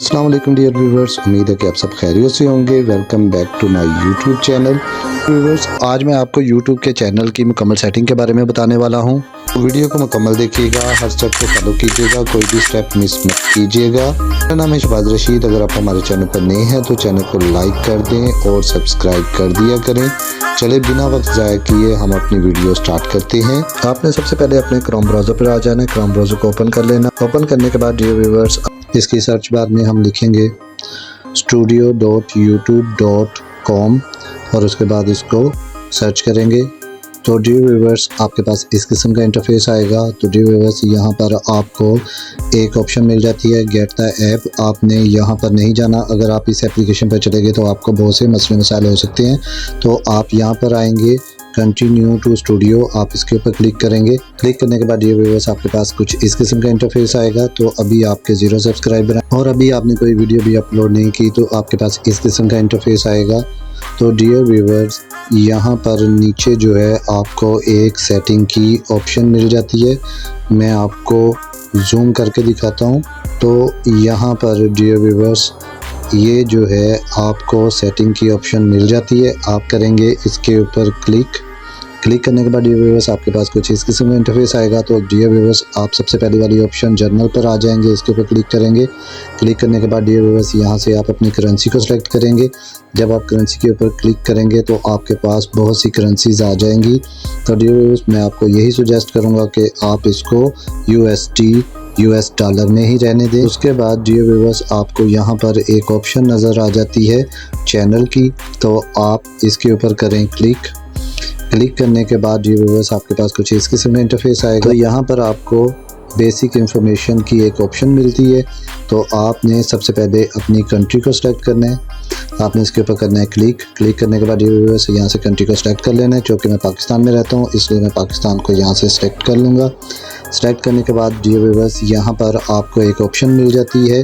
अस्सलाम वालेकुम dear viewers, उम्मीद है कि आप सब खैरियत से होंगे। Welcome back to my YouTube channel. Viewers, आज मैं आपको यूट्यूब के चैनल की मुकम्मल सेटिंग के बारे में बताने वाला हूं। तो वीडियो को मुकम्मल देखिएगा, हर स्टेप को फॉलो कीजिएगा, कोई भी स्टेप मिस मत कीजिएगा। मेरा नाम है शहबाज रशीद। अगर आप हमारे चैनल पर नए हैं तो चैनल को लाइक कर दें और सब्सक्राइब कर दिया करें। चले बिना वक्त ज़ाया किए हम अपनी वीडियो स्टार्ट करते हैं। आपने सबसे पहले अपने क्रोम ब्राउज़र पर आ जाना है। क्रोम ब्राउज़र को ओपन कर लेना। ओपन करने के बाद डियर व्यूवर्स, इसकी सर्च बार में हम लिखेंगे studio.youtube.com और उसके बाद इसको सर्च करेंगे। तो डियर व्यूवर्स, आपके पास इस किस्म का इंटरफेस आएगा। तो डियर व्यूवर्स, यहाँ पर आपको एक ऑप्शन मिल जाती है गेट द ऐप। आपने यहाँ पर नहीं जाना। अगर आप इस एप्लीकेशन पर चले गए तो आपको बहुत से मसले मसाइल हो सकते हैं। तो आप यहाँ पर आएंगे कंटिन्यू टू स्टूडियो, आप इसके ऊपर क्लिक करेंगे। क्लिक करने के बाद डियर व्यूअर्स, आपके पास कुछ इस किस्म का इंटरफेस आएगा। तो अभी आपके 0 सब्सक्राइबर हैं और अभी आपने कोई वीडियो भी अपलोड नहीं की तो आपके पास इस किस्म का इंटरफेस आएगा। तो डियर व्यूअर्स, यहाँ पर नीचे जो है आपको एक सेटिंग की ऑप्शन मिल जाती है। मैं आपको जूम करके दिखाता हूँ। तो यहाँ पर डियर व्यूअर्स, ये जो है आपको सेटिंग की ऑप्शन मिल जाती है। आप करेंगे इसके ऊपर क्लिक करने के बाद डियर व्यूअर्स, आपके पास कुछ इस किस्म का इंटरफेस आएगा। तो डियर व्यूअर्स, आप सबसे पहली वाली ऑप्शन जर्नल पर आ जाएंगे, इसके ऊपर क्लिक करेंगे। क्लिक करने के बाद डियर व्यूअर्स, यहाँ से आप अपनी करेंसी को सिलेक्ट करेंगे। जब आप करेंसी के ऊपर क्लिक करेंगे तो आपके पास बहुत सी करेंसीज आ जाएंगी। तो डियर व्यूअर्स, मैं आपको यही सजेस्ट करूँगा कि आप इसको US डॉलर में ही रहने दें। उसके बाद डियर व्यूअर्स, आपको यहाँ पर एक ऑप्शन नज़र आ जाती है चैनल की। तो आप इसके ऊपर करें क्लिक करने के बाद डियर व्यूअर्स, आपके पास कुछ इस किस्म का इंटरफेस आएगा। तो यहाँ पर आपको बेसिक इंफॉर्मेशन की एक ऑप्शन मिलती है। तो आपने सबसे पहले अपनी कंट्री को सिलेक्ट करना है। आपने इसके ऊपर करना है क्लिक करने के बाद डियर व्यूअर्स, यहाँ से कंट्री को सिलेक्ट कर लेना है। क्योंकि मैं पाकिस्तान में रहता हूँ इसलिए मैं पाकिस्तान को यहाँ से सिलेक्ट कर लूँगा। सिलेक्ट करने के बाद डियर व्यूअर्स, यहाँ पर आपको एक ऑप्शन मिल जाती है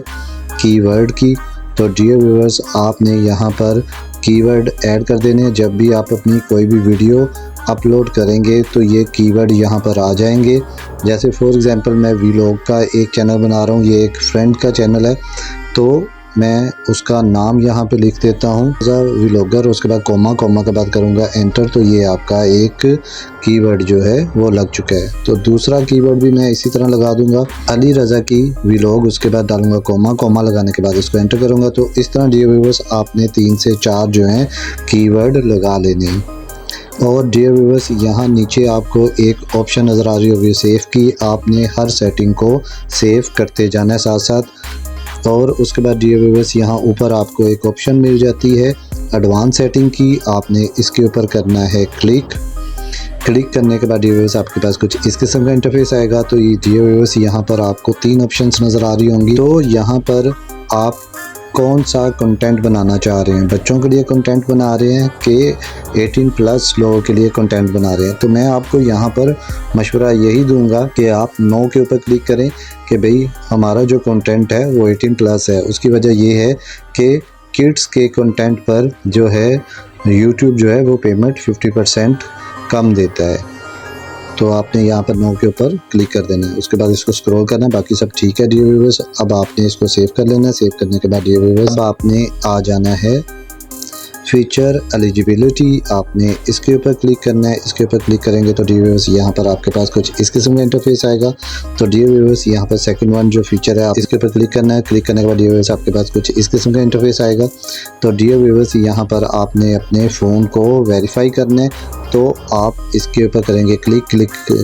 कीवर्ड की। तो डियर व्यूअर्स, आपने यहाँ पर कीवर्ड ऐड कर देने। जब भी आप अपनी कोई भी वीडियो अपलोड करेंगे तो ये कीवर्ड यहाँ पर आ जाएंगे। जैसे फॉर एग्जांपल, मैं व्लॉग का एक चैनल बना रहा हूँ, ये एक फ्रेंड का चैनल है। तो मैं उसका नाम यहाँ पे लिख देता हूँ व्लॉगर, उसके बाद कोमा के बाद करूँगा एंटर। तो ये आपका एक कीवर्ड जो है वो लग चुका है। तो दूसरा कीवर्ड भी मैं इसी तरह लगा दूंगा, अली रज़ा की व्लॉग, उसके बाद डालूंगा कोमा लगाने के बाद इसको एंटर करूँगा। तो इस तरह डियर व्यूअर्स, आपने 3 से 4 जो हैं कीवर्ड लगा लेने। और डियर व्यूअर्स, यहाँ नीचे आपको एक ऑप्शन नज़र आ रही होगी सेव की। आपने हर सेटिंग को सेव करते जाना है साथ साथ। और उसके बाद डियर व्यूअर्स, यहाँ ऊपर आपको एक ऑप्शन मिल जाती है एडवांस सेटिंग की। आपने इसके ऊपर करना है क्लिक करने के बाद डियर व्यूअर्स, आपके पास कुछ इस किस्म का इंटरफेस आएगा। तो ये डियर व्यूअर्स, यहाँ पर आपको 3 ऑप्शंस नज़र आ रही होंगी। तो यहाँ पर आप कौन सा कंटेंट बनाना चाह रहे हैं, बच्चों के लिए कंटेंट बना रहे हैं कि 18+ लोगों के लिए कंटेंट बना रहे हैं। तो मैं आपको यहाँ पर मशवरा यही दूंगा कि आप नो के ऊपर क्लिक करें कि भाई हमारा जो कंटेंट है वो 18+ है। उसकी वजह ये है कि किड्स के कंटेंट पर जो है यूट्यूब जो है वो पेमेंट 50% कम देता है। तो आपने यहाँ पर नो के ऊपर क्लिक कर देना है। उसके बाद इसको स्क्रॉल करना है, बाकी सब ठीक है डियर व्यूअर्स। अब आपने इसको सेव कर लेना है। सेव करने के बाद डियर व्यूअर्स, अब आपने आ जाना है फीचर एलिजिबिलिटी। आपने इसके ऊपर क्लिक करना है। इसके ऊपर क्लिक करेंगे तो डियर व्यूअर्स, यहाँ पर आपके पास कुछ इस किस्म का इंटरफेस आएगा। तो डियर व्यूअर्स, यहाँ पर सेकंड वन जो फीचर है, आप इसके ऊपर क्लिक करना है। क्लिक करने के बाद डियर व्यूअर्स, आपके पास कुछ इस किस्म का इंटरफेस आएगा। तो डियर व्यूअर्स, यहाँ पर आपने अपने फ़ोन को वेरीफाई करना है। तो आप इसके ऊपर करेंगे क्लिक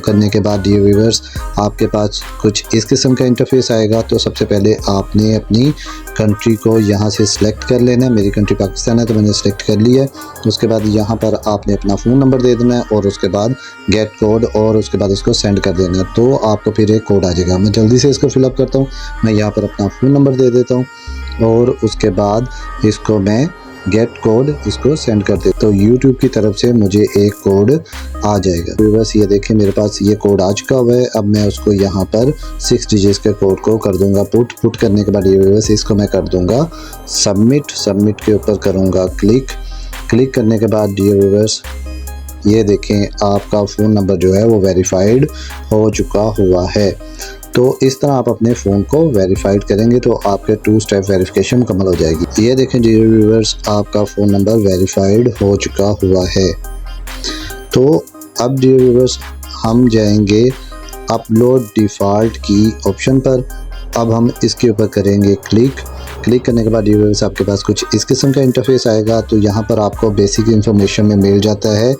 करने के बाद डियर व्यूअर्स, आपके पास कुछ इस किस्म का इंटरफेस आएगा। तो सबसे पहले आपने अपनी कंट्री को यहाँ से सिलेक्ट कर लेना है। मेरी कंट्री पाकिस्तान है तो मैंने सिलेक्ट कर लिया है। उसके बाद यहाँ पर आपने अपना फ़ोन नंबर दे देना है और उसके बाद गेट कोड और उसके बाद इसको सेंड कर देना है। तो आपको फिर एक कोड आ जाएगा। मैं जल्दी से इसको फिलअप करता हूँ। मैं यहाँ पर अपना फ़ोन नंबर दे देता हूँ और उसके बाद इसको मैं गेट कोड इसको सेंड कर दे। तो YouTube की तरफ से मुझे एक कोड आ जाएगा। तो बस ये देखें, मेरे पास ये कोड आ चुका हुआ है। अब मैं उसको यहाँ पर 6 डिजिट्स के कोड को कर दूंगा पुट करने के बाद ये बस इसको मैं कर दूंगा सबमिट के ऊपर करूँगा क्लिक करने के बाद डियर व्यूअर्स, ये देखें आपका फ़ोन नंबर जो है वो वेरीफाइड हो चुका हुआ है। तो इस तरह आप अपने फ़ोन को वेरीफाइड करेंगे तो आपके 2 स्टेप वेरिफिकेशन मुकम्मल हो जाएगी। ये देखें डियर व्यूअर्स, आपका फ़ोन नंबर वेरीफाइड हो चुका हुआ है। तो अब डियर व्यूअर्स हम जाएंगे अपलोड डिफ़ॉल्ट की ऑप्शन पर। अब हम इसके ऊपर करेंगे क्लिक करने के बाद डियर व्यूअर्स आपके पास कुछ इस किस्म का इंटरफेस आएगा। तो यहाँ पर आपको बेसिक इन्फॉर्मेशन में मिल जाता है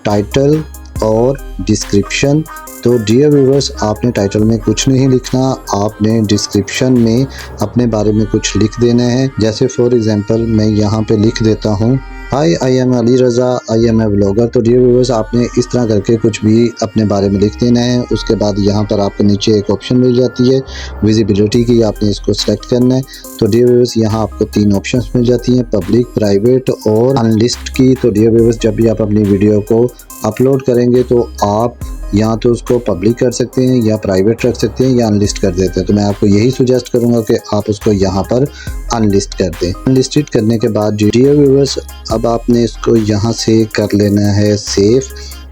टाइटल और डिस्क्रिप्शन। तो डियर व्यूअर्स आपने टाइटल में कुछ नहीं लिखना, आपने डिस्क्रिप्शन में अपने बारे में कुछ लिख देना है। जैसे फॉर एग्जांपल मैं यहाँ पे लिख देता हूँ hi I am Ali Raza, I am a vlogger. तो डियर व्यूअर्स आपने इस तरह करके कुछ भी अपने बारे में लिख देना है। उसके बाद यहाँ पर आपको नीचे एक ऑप्शन मिल जाती है विजिबिलिटी की, आपने इसको सेलेक्ट करना है। तो डियर व्यूअर्स यहाँ आपको 3 ऑप्शंस मिल जाती हैं, पब्लिक, प्राइवेट और अनलिस्ट की। तो डियर व्यूअर्स जब भी आप अपनी वीडियो को अपलोड करेंगे तो आप या तो उसको पब्लिक कर सकते हैं या प्राइवेट रख सकते हैं या अनलिस्ट कर देते हैं। तो मैं आपको यही सुजेस्ट करूंगा कि आप उसको यहाँ पर अनलिस्ट कर दें। अनलिस्टेड करने के बाद डियर व्यूअर्स अब आपने इसको यहाँ से कर लेना है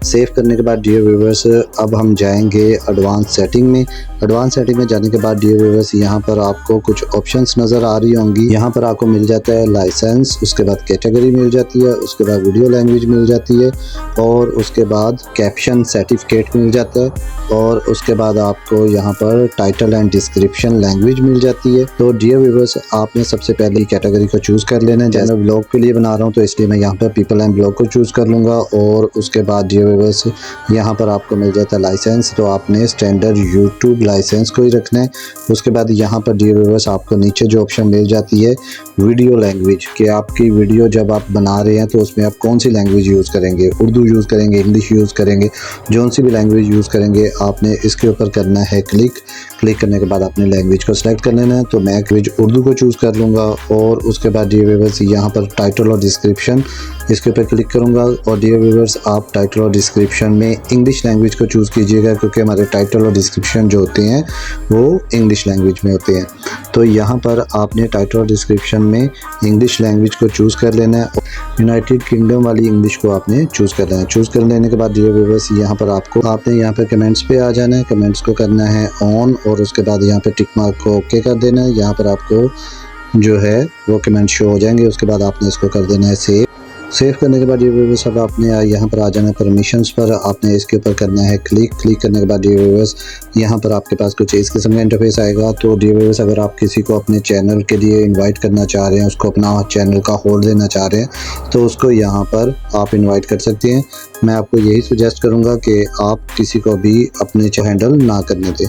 सेव करने के बाद डियर व्यूअर्स अब हम जाएंगे एडवांस सेटिंग में। एडवांस सेटिंग में जाने के बाद डियर व्यूअर्स यहाँ पर आपको कुछ ऑप्शंस नज़र आ रही होंगी। यहाँ पर आपको मिल जाता है लाइसेंस, उसके बाद कैटेगरी मिल जाती है, उसके बाद वीडियो लैंग्वेज मिल जाती है और उसके बाद कैप्शन सर्टिफिकेट मिल जाता है और उसके बाद आपको यहाँ पर टाइटल एंड डिस्क्रिप्शन लैंग्वेज मिल जाती है। तो डियर व्यूअर्स आपने सबसे पहले कैटेगरी को चूज़ कर लेना है। जैसे ब्लॉग के लिए बना रहा हूँ तो इसलिए मैं यहाँ पर पीपल एंड ब्लॉग को चूज़ कर लूँगा और उसके बाद डियर व्यूअर्स यहाँ पर आपको मिल जाता है लाइसेंस। तो आपने स्टैंडर्ड यूट्यूब लाइसेंस को ही रखना है। उसके बाद यहाँ पर डियर व्यूअर्स आपको नीचे जो ऑप्शन मिल जाती है वीडियो लैंग्वेज, कि आपकी वीडियो जब आप बना रहे हैं तो उसमें आप कौन सी लैंग्वेज यूज़ करेंगे, उर्दू यूज़ करेंगे, इंग्लिश यूज़ करेंगे, जौन सी भी लैंग्वेज यूज़ करेंगे आपने इसके ऊपर करना है क्लिक करने के बाद आपने लैंग्वेज को सिलेक्ट कर लेना है। तो मैं लैंग्वेज उर्दू को चूज़ कर लूँगा और उसके बाद डियर व्यूअर्स यहाँ पर टाइटल और डिस्क्रिप्शन इसके ऊपर क्लिक करूँगा। और डियर व्यूअर्स आप टाइटल और डिस्क्रिप्शन में इंग्लिश लैंग्वेज को चूज़ कीजिएगा क्योंकि हमारे टाइटल और डिस्क्रिप्शन जो होते हैं वो इंग्लिश लैंग्वेज में होते हैं। तो यहाँ पर आपने टाइटल और डिस्क्रिप्शन में इंग्लिश लैंग्वेज को चूज़ कर लेना है। यूनाइटेड किंगडम वाली इंग्लिश को आपने चूज़ कर लेना है। चूज़ कर लेने के बाद डियर व्यूअर्स यहाँ पर आपने यहाँ पर कमेंट्स पे आ जाना है, कमेंट्स को करना है ऑन और उसके बाद यहाँ पे टिक मार्क को ओके कर देना है। यहाँ पर आपको जो है वो कमेंट शो हो जाएंगे। उसके बाद आपने इसको कर देना है सेव करने के बाद डियर व्यूअर्स अब आपने यहाँ पर आ जाना है परमिशंस पर, आपने इसके ऊपर करना है क्लिक करने के बाद डियर व्यूअर्स यहाँ पर आपके पास कुछ इस किस्म का इंटरफेस आएगा। तो डियर व्यूअर्स अगर आप किसी को अपने चैनल के लिए इनवाइट करना चाह रहे हैं, उसको अपना चैनल का होल्ड देना चाह रहे हैं तो उसको यहाँ पर आप इन्वाइट कर सकते हैं। मैं आपको यही सुजेस्ट करूँगा कि आप किसी को भी अपने हैंडल ना करने दें।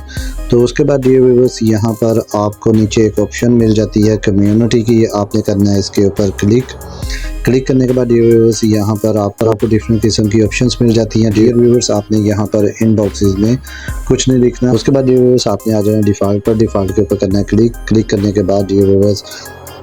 तो उसके बाद डियर व्यूअर्स यहाँ पर आपको नीचे एक ऑप्शन मिल जाती है कम्युनिटी की, आपने करना है इसके ऊपर क्लिक करने के बाद डियर व्यूअर्स यहाँ पर आपको डिफरेंट किस्म की ऑप्शंस मिल जाती हैं। डियर व्यूअर्स आपने यहाँ पर इनबॉक्सेस में कुछ नहीं लिखना। उसके बाद डियर व्यूअर्स आपने आ जाना डिफ़ॉल्ट पर, डिफ़ॉल्ट के ऊपर करना है क्लिक करने के बाद डियर व्यूअर्स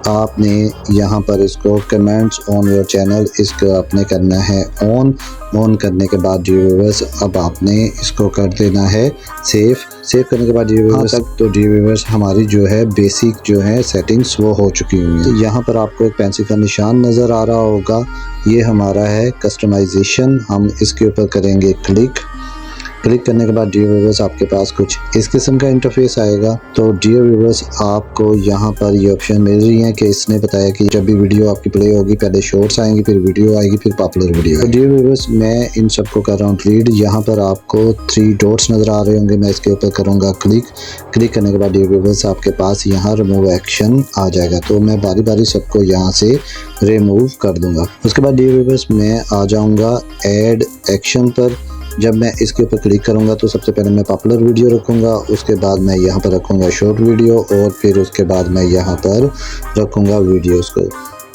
आपने यहाँ पर इसको कमेंट्स ऑन योर चैनल इसको आपने करना है ऑन करने के बाद डियर व्यूअर्स अब आपने इसको कर देना है सेव करने के बाद डियर व्यूअर्स तो डियर व्यूअर्स हमारी जो है बेसिक जो है सेटिंग्स वो हो चुकी हुई हैं। तो यहाँ पर आपको एक पेंसिल का निशान नज़र आ रहा होगा, ये हमारा है कस्टमाइजेशन। हम इसके ऊपर करेंगे क्लिक करने के बाद डियर व्यूअर्स आपके पास कुछ इस किस्म का इंटरफेस आएगा। तो डियर व्यूअर्स आपको यहाँ पर ये ऑप्शन मिल रही है कि इसने बताया कि जब भी वीडियो आपकी प्ले होगी पहले शॉर्ट्स आएंगी, फिर वीडियो आएगी, फिर पॉपुलर वीडियो। तो डियर व्यूअर्स मैं इन सबको कर रहा हूँ रीड। यहाँ पर आपको 3 डॉट्स नज़र आ रहे होंगे, मैं इसके ऊपर करूँगा क्लिक करने के बाद डियर व्यूअर्स आपके पास यहाँ रिमूव एक्शन आ जाएगा। तो मैं बारी बारी सबको यहाँ से रिमूव कर दूँगा। उसके बाद डियर व्यूअर्स मैं आ जाऊँगा ऐड एक्शन पर। जब मैं इसके ऊपर क्लिक करूंगा तो सबसे पहले मैं पॉपुलर वीडियो रखूंगा, उसके बाद मैं यहाँ पर रखूंगा शॉर्ट वीडियो और फिर उसके बाद मैं यहाँ पर रखूंगा वीडियोस को।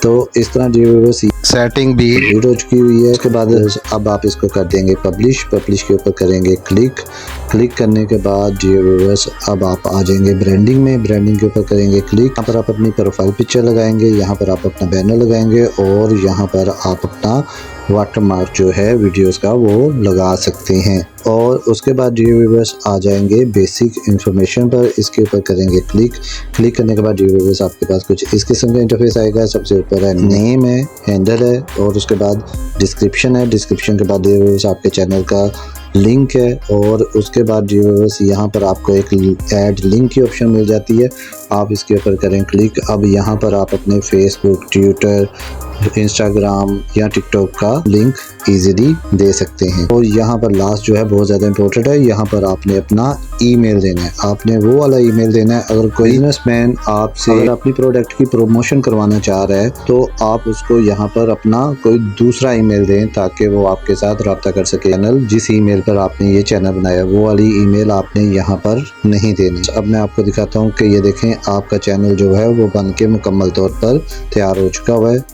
तो इस तरह डियर व्यूअर्स सेटिंग भी कंप्लीट हो चुकी हुई है। उसके बाद अब आप इसको कर देंगे पब्लिश के ऊपर करेंगे क्लिक करने के बाद डियर व्यूअर्स अब आप आ जाएंगे ब्रांडिंग के ऊपर करेंगे क्लिक। यहाँ पर आप अपनी प्रोफाइल पिक्चर लगाएंगे, यहाँ पर आप अपना बैनर लगाएंगे और यहाँ पर आप अपना वाटरमार्क जो है वीडियोस का वो लगा सकते हैं। और उसके बाद डियर व्यूअर्स आ जाएंगे बेसिक इन्फॉर्मेशन पर, इसके ऊपर करेंगे क्लिक करने के बाद डियर व्यूअर्स आपके पास कुछ इस किस्म का इंटरफेस आएगा। सबसे ऊपर है नेम है, हैंडल है और उसके बाद डिस्क्रिप्शन है। डिस्क्रिप्शन के बाद डियर व्यूअर्स आपके चैनल का लिंक है। और उसके बाद डियर व्यूअर्स यहाँ पर आपको एक ऐड लिंक की ऑप्शन मिल जाती है, आप इसके ऊपर करें क्लिक। अब यहाँ पर आप अपने फेसबुक, ट्विटर, इंस्टाग्राम या टिकटॉक का लिंक इजीली दे सकते हैं। और यहाँ पर लास्ट जो है बहुत ज़्यादा इंपॉर्टेंट है, यहाँ पर आपने अपना ईमेल देना है, आपने वो वाला ईमेल देना है। अगर कोई बिजनेसमैन आपसे अगर अपनी प्रोडक्ट की प्रमोशन करवाना चाह रहा है तो आप उसको यहाँ पर अपना कोई दूसरा ईमेल दें ताकि वो आपके साथ रब्ता कर सके। चैनल जिस ईमेल पर आपने ये चैनल बनाया वो वाली ईमेल आपने यहाँ पर नहीं देनी। अब मैं आपको दिखाता हूँ कि ये देखें आपका चैनल जो है वो बन के मुकम्मल तौर पर तैयार हो चुका हुआ है।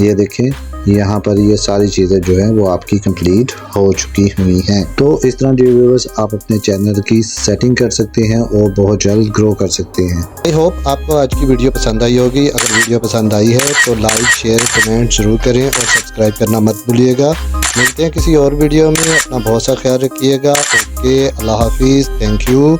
ये देखें यहाँ पर ये सारी चीज़ें जो हैं वो आपकी कंप्लीट हो चुकी हुई हैं। तो इस तरह डियर व्यूअर्स आप अपने चैनल की सेटिंग कर सकते हैं और बहुत जल्द ग्रो कर सकते हैं। आई होप आपको आज की वीडियो पसंद आई होगी। अगर वीडियो पसंद आई है तो लाइक, शेयर, कमेंट ज़रूर करें और सब्सक्राइब करना मत भूलिएगा। मिलते हैं किसी और वीडियो में, अपना बहुत सा ख्याल रखिएगा। ओके, अल्लाह हाफिज़, थैंक यू।